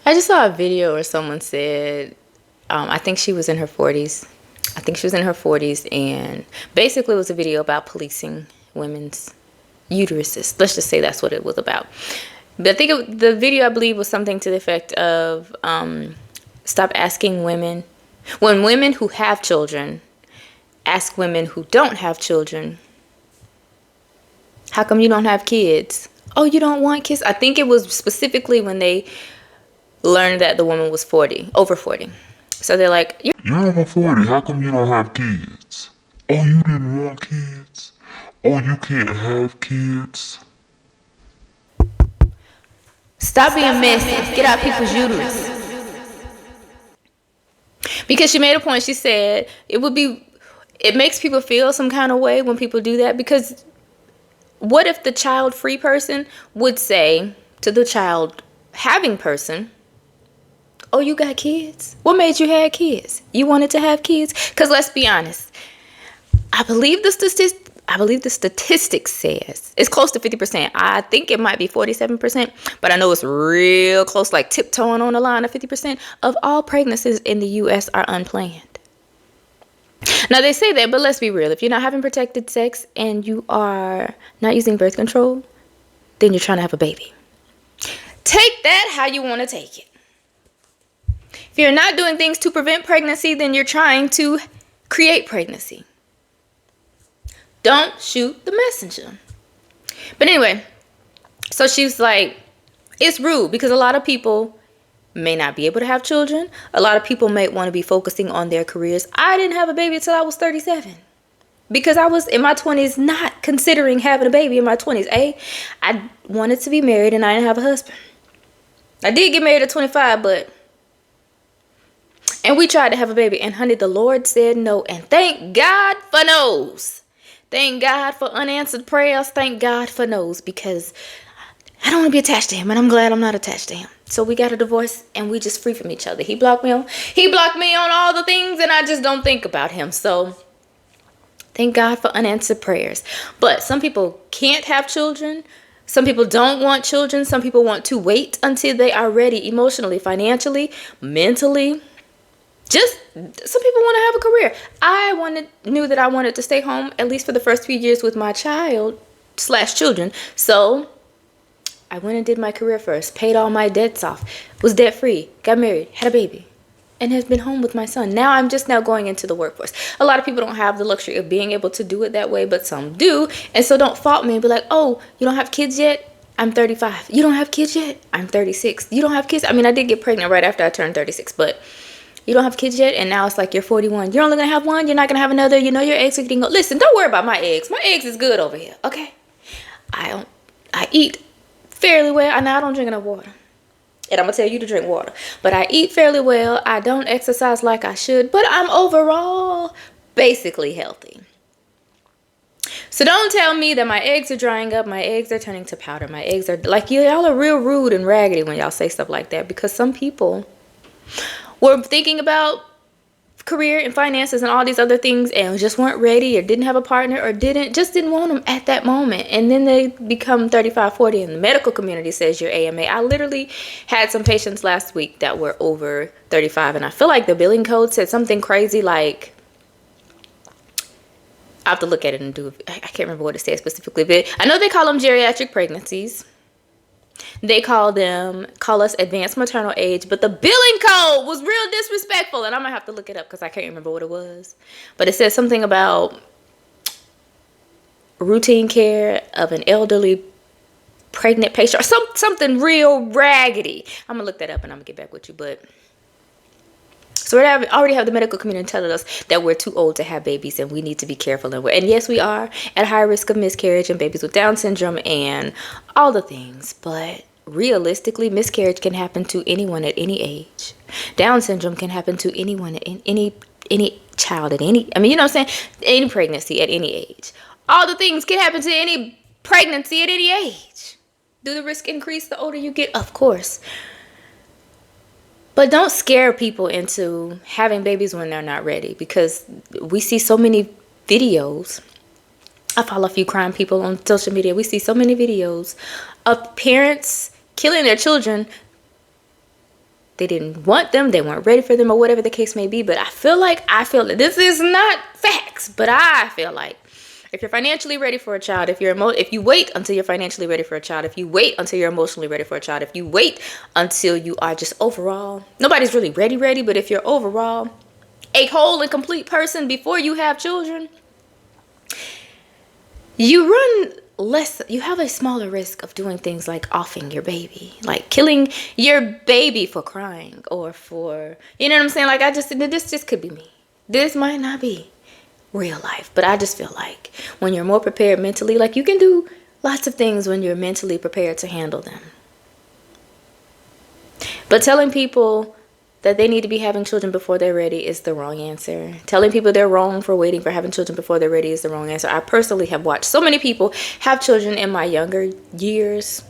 I just saw a video where someone said, I think she was in her 40s. I think she was in her 40s, and basically it was a video about policing women's uteruses. Let's just say that's what it was about. But I think the video, I believe, was something to the effect of stop asking women. When women who have children ask women who don't have children, how come you don't have kids? Oh, you don't want kids? I think it was specifically when they learned that the woman was 40, over 40. So they're like, You're over 40. How come you don't have kids? Oh, you didn't want kids? Oh, you can't have kids? stop being messy. Get out people's uterus. Because she made a point. She said it makes people feel some kind of way when people do that. Because what if the child-free person would say to the child having person, oh, you got kids? What made you have kids? You wanted to have kids? Because let's be honest. I believe the statistic says it's close to 50%. I think it might be 47%, but I know it's real close, like tiptoeing on the line of 50% of all pregnancies in the U.S. are unplanned. Now, they say that, but let's be real. If you're not having protected sex and you are not using birth control, then you're trying to have a baby. Take that how you want to take it. If you're not doing things to prevent pregnancy, then you're trying to create pregnancy. Don't shoot the messenger. But anyway, so she's like, it's rude because a lot of people may not be able to have children. A lot of people may want to be focusing on their careers. I didn't have a baby until I was 37 because I was in my 20s not considering having a baby in my 20s. I wanted to be married and I didn't have a husband. I did get married at 25, and we tried to have a baby, and honey, the Lord said no, and thank God for no's. Thank God for unanswered prayers. Thank God for no's, because I don't want to be attached to him, and I'm glad I'm not attached to him. So we got a divorce, and we just free from each other. He blocked me on all the things, and I just don't think about him. So thank God for unanswered prayers. But some people can't have children. Some people don't want children. Some people want to wait until they are ready emotionally, financially, mentally. Just some people want to have a career. I knew that I wanted to stay home at least for the first few years with my child/children. So I went and did my career first, paid all my debts off, was debt free, got married, had a baby, and has been home with my son. Now I'm just now going into the workforce. A lot of people don't have the luxury of being able to do it that way, but some do. And so don't fault me and be like, oh, you don't have kids yet? I'm 35. You don't have kids yet? I'm 36. You don't have kids? I mean, I did get pregnant right after I turned 36, but you don't have kids yet, and now it's like you're 41. You're only going to have one. You're not going to have another. You know your eggs are getting old. Listen, don't worry about my eggs. My eggs is good over here, okay? I eat fairly well. I don't drink enough water. And I'm going to tell you to drink water. But I eat fairly well. I don't exercise like I should. But I'm overall basically healthy. So don't tell me that my eggs are drying up. My eggs are turning to powder. My eggs are like, y'all are real rude and raggedy when y'all say stuff like that. Because some people were thinking about career and finances and all these other things and just weren't ready or didn't have a partner or just didn't want them at that moment. And then they become 35, 40 and the medical community says you're AMA. I literally had some patients last week that were over 35, and I feel like the billing code said something crazy like, I have to look at it and I can't remember what it said specifically, but I know they call them geriatric pregnancies. They call us advanced maternal age, but the billing code was real disrespectful, and I'm gonna have to look it up because I can't remember what it was. But it says something about routine care of an elderly pregnant patient or something real raggedy. I'm gonna look that up and I'm gonna get back with you. But so we already have the medical community telling us that we're too old to have babies and we need to be careful. And yes, we are at high risk of miscarriage and babies with Down syndrome and all the things. But realistically, miscarriage can happen to anyone at any age. Down syndrome can happen to anyone, any child at any, I mean, you know what I'm saying? Any pregnancy at any age. All the things can happen to any pregnancy at any age. Do the risk increase the older you get? Of course. But don't scare people into having babies when they're not ready, because we see so many videos. I follow a few crime people on social media. We see so many videos of parents killing their children they didn't want them, they weren't ready for them, or whatever the case may be. But I feel that this is not facts, but I feel like if you're financially ready for a child, if you wait until you're financially ready for a child, if you wait until you're emotionally ready for a child, if you wait until you are just overall, nobody's really ready, but if you're overall a whole and complete person before you have children, you have a smaller risk of doing things like offing your baby, like killing your baby for crying, or for, you know what I'm saying? Like, this just could be me. This might not be real life, but I just feel like when you're more prepared mentally, like, you can do lots of things when you're mentally prepared to handle them. But telling people that they need to be having children before they're ready is the wrong answer. Telling people they're wrong for waiting for having children before they're ready is the wrong answer. I personally have watched so many people have children in my younger years,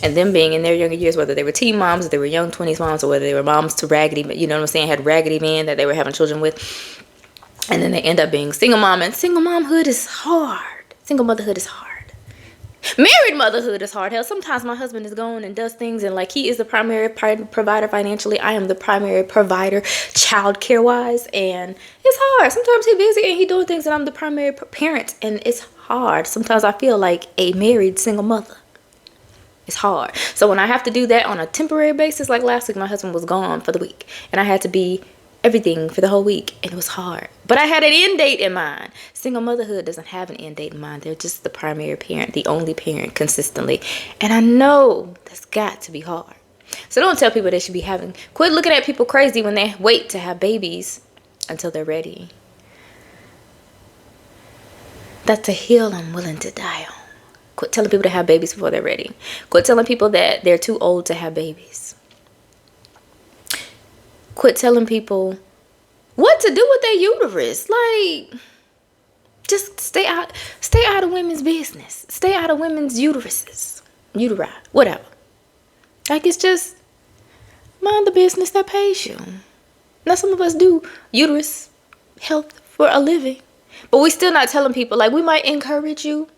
and them being in their younger years, whether they were teen moms, or they were young 20s moms, or whether they were moms to raggedy, you know what I'm saying, had raggedy men that they were having children with, and then they end up being single mom. And single momhood is hard. Single motherhood is hard. Married motherhood is hard. Hell, sometimes my husband is gone and does things, and like, he is the primary provider financially. I am the primary provider child care wise, and it's hard. Sometimes he's busy and he doing things, and I'm the primary parent, and it's hard. Sometimes I feel like a married single mother. It's hard. So when I have to do that on a temporary basis, like last week, my husband was gone for the week, and I had to be everything for the whole week, and it was hard. But I had an end date in mind. Single motherhood doesn't have an end date in mind. They're just the primary parent, the only parent consistently. And I know that's got to be hard. So don't tell people they should be quit looking at people crazy when they wait to have babies until they're ready. That's a hill I'm willing to die on. Quit telling people to have babies before they're ready. Quit telling people that they're too old to have babies. Quit telling people what to do with their uterus. Like, just stay out of women's business. Stay out of women's uteri, whatever. Like, it's just mind the business that pays you. Now, some of us do uterus health for a living, but we still not telling people. Like, we might encourage you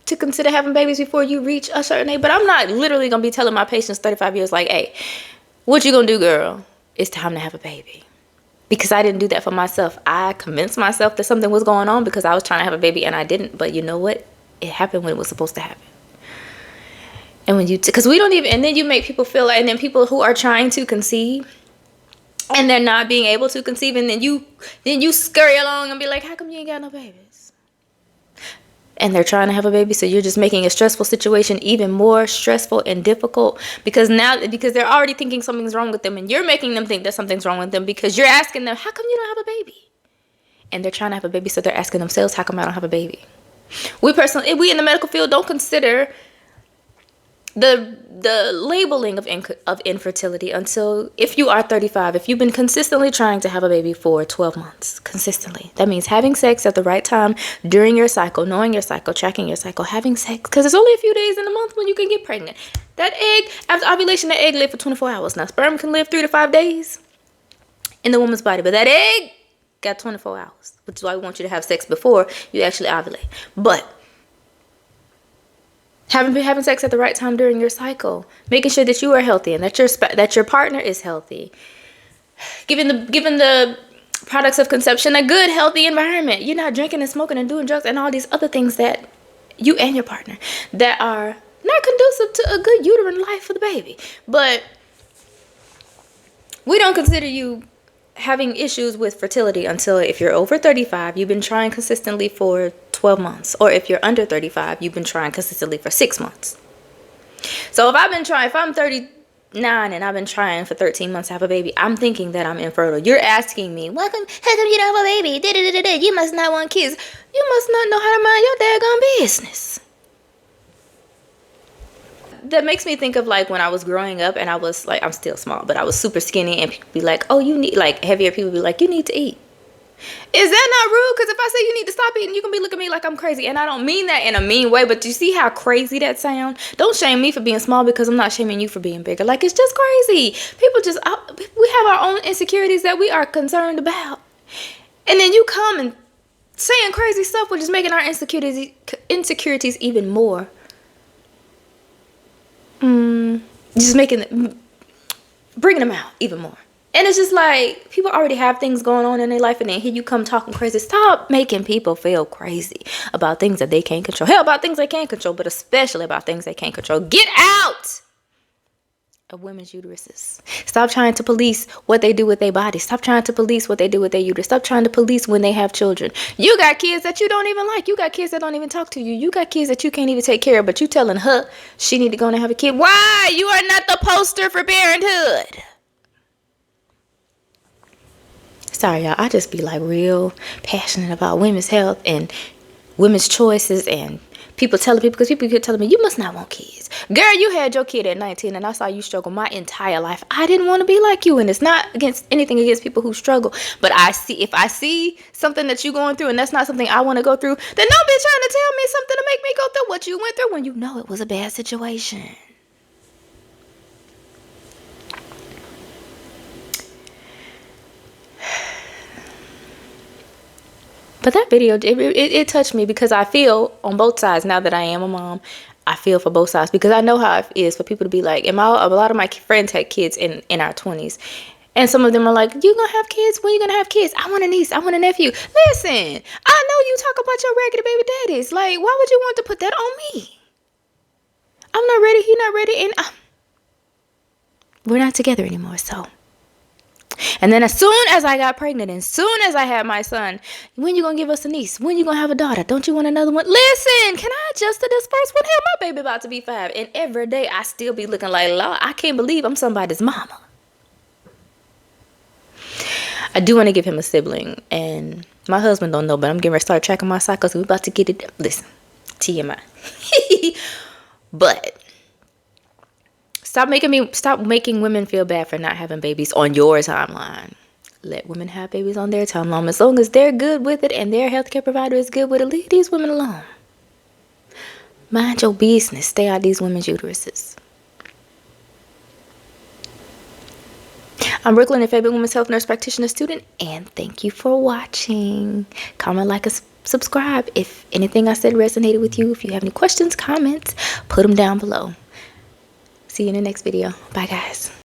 to consider having babies before you reach a certain age, but I'm not literally gonna be telling my patients 35 years like, hey, what you gonna do, girl? It's time to have a baby. Because I didn't do that for myself. I convinced myself that something was going on because I was trying to have a baby, and I didn't. But you know what? It happened when it was supposed to happen. And when because we don't even, and then you make people feel like, and then people who are trying to conceive and they're not being able to conceive, and then you scurry along and be like, how come you ain't got no babies? And they're trying to have a baby, so you're just making a stressful situation even more stressful and difficult, because they're already thinking something's wrong with them, and you're making them think that something's wrong with them because you're asking them, how come you don't have a baby? And they're trying to have a baby, so they're asking themselves, how come I don't have a baby? We in the medical field don't consider the labeling of infertility until if you are 35, if you've been consistently trying to have a baby for 12 months consistently. That means having sex at the right time during your cycle, knowing your cycle, tracking your cycle, having sex, because it's only a few days in a month when you can get pregnant. That egg, after ovulation, that egg lives for 24 hours. Now, sperm can live 3 to 5 days in the woman's body, but that egg got 24 hours, which is why we want you to have sex before you actually ovulate. But having sex at the right time during your cycle, making sure that you are healthy and that your partner is healthy, giving the products of conception a good, healthy environment. You're not drinking and smoking and doing drugs and all these other things that you and your partner that are not conducive to a good uterine life for the baby. But we don't consider you having issues with fertility until if you're over 35, you've been trying consistently for 12 months. Or if you're under 35, you've been trying consistently for 6 months. So if I'm 39 and I've been trying for 13 months to have a baby, I'm thinking that I'm infertile. You're asking me, how come you don't have a baby? You must not want kids. You must not know how to mind your daggone business. That makes me think of like when I was growing up and I was like, I'm still small, but I was super skinny, and people be like, oh, you need, like heavier people be like, you need to eat. Is that not rude? Because if I say you need to stop eating, you can be looking at me like I'm crazy. And I don't mean that in a mean way, but you see how crazy that sounds? Don't shame me for being small because I'm not shaming you for being bigger. Like, it's just crazy. We have our own insecurities that we are concerned about. And then you come and saying crazy stuff, which is making our insecurities even more. Just making bringing them out even more. And it's just like, people already have things going on in their life, and then here you come talking crazy. Stop making people feel crazy about things that they can't control. Hell, about things they can't control, but especially about things they can't control. Get out of women's uteruses. Stop trying to police what they do with their bodies. Stop trying to police what they do with their uterus. Stop trying to police when they have children. You got kids that you don't even like. You got kids that don't even talk to you. You got kids that you can't even take care of, but you telling her she need to go and have a kid. Why? You are not the poster for parenthood. Sorry, y'all. I just be like real passionate about women's health and women's choices, and people telling people, because people keep telling me, you must not want kids. Girl, you had your kid at 19 and I saw you struggle my entire life. I didn't want to be like you, and it's not against anything against people who struggle, but if I see something that you're going through and that's not something I want to go through, then don't be trying to tell me something to make me go through what you went through when you know it was a bad situation. But that video, it touched me, because I feel on both sides. Now that I am a mom, I feel for both sides, because I know how it is for people to be like, and a lot of my friends had kids in our 20s. And some of them are like, you gonna have kids? When you gonna have kids? I want a niece. I want a nephew. Listen, I know you talk about your raggedy baby daddies. Like, why would you want to put that on me? I'm not ready. He not ready. And we're not together anymore, so. And then as soon as I got pregnant, and as soon as I had my son, when you gonna give us a niece? When you gonna have a daughter? Don't you want another one? Listen, can I adjust to this first one? Hell, my baby about to be 5. And every day I still be looking like, Lord, I can't believe I'm somebody's mama. I do want to give him a sibling, and my husband don't know, but I'm getting ready to start tracking my cycles. We're about to get it. Listen, TMI. But stop making women feel bad for not having babies on your timeline. Let women have babies on their timeline. As long as they're good with it and their healthcare provider is good with it, leave these women alone. Mind your business. Stay out of these women's uteruses. I'm Brooklyn, your favorite women's health nurse practitioner student, and thank you for watching. Comment, like, and subscribe if anything I said resonated with you. If you have any questions, comments, put them down below. See you in the next video. Bye, guys.